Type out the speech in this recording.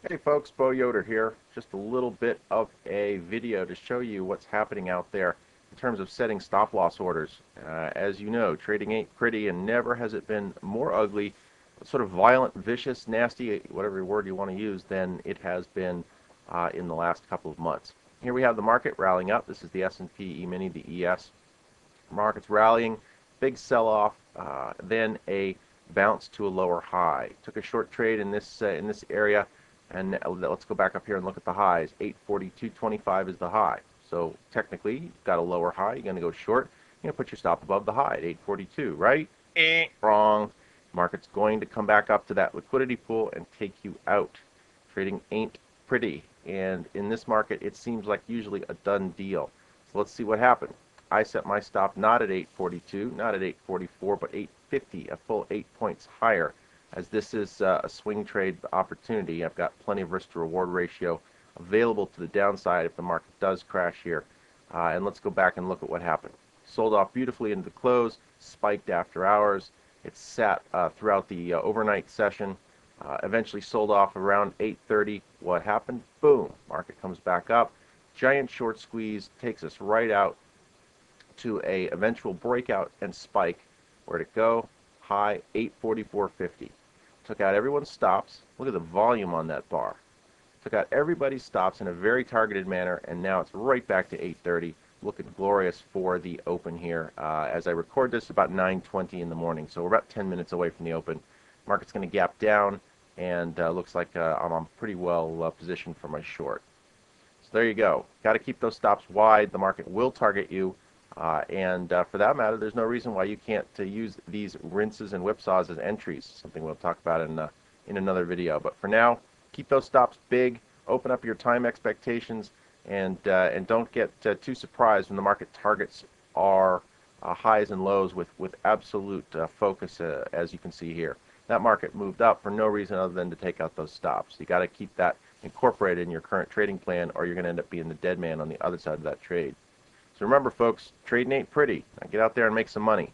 Hey folks, Yoder here. Just a little bit of a video to show you what's happening out there in terms of setting stop loss orders. As you know, trading ain't pretty, and never has it been more ugly, sort of violent, vicious, nasty, whatever word you want to use, than it has been in the last couple of months. Here we have the market rallying up. This is the S&P E-mini, the ES. Market's rallying, big sell-off, then a bounce to a lower high. Took a short trade in this area, and let's go back up here and look at the highs. 842.25 is the high. So technically, you've got a lower high. You're going to go short. You're going to put your stop above the high at 842, right? Wrong. Market's going to come back up to that liquidity pool and take you out. Trading ain't pretty, and in this market, it seems like usually a done deal. So let's see what happened. I set my stop not at 842, not at 844, but 850, a full 8 points higher. As this is a swing trade opportunity, I've got plenty of risk to reward ratio available to the downside if the market does crash here. And let's go back and look at what happened. Sold off beautifully into the close, spiked after hours. It sat throughout the overnight session. Eventually sold off around 8:30. What happened? Boom! Market comes back up. Giant short squeeze takes us right out to a eventual breakout and spike. Where'd it go? High 844.50. Took out everyone's stops. Look at the volume on that bar. Took out everybody's stops in a very targeted manner, and now it's right back to 8:30. Looking glorious for the open here. As I record this, about 9:20 in the morning, so we're about 10 minutes away from the open. Market's going to gap down, and looks like I'm pretty well positioned for my short. So there you go. Got to keep those stops wide. The market will target you. And for that matter, there's no reason why you can't use these rinses and whipsaws as entries, something we'll talk about in another video. But for now, keep those stops big, open up your time expectations, and don't get too surprised when the market targets our highs and lows with absolute focus, as you can see here. That market moved up for no reason other than to take out those stops. You got to keep that incorporated in your current trading plan, or you're going to end up being the dead man on the other side of that trade. So remember, folks, trading ain't pretty. Now get out there and make some money.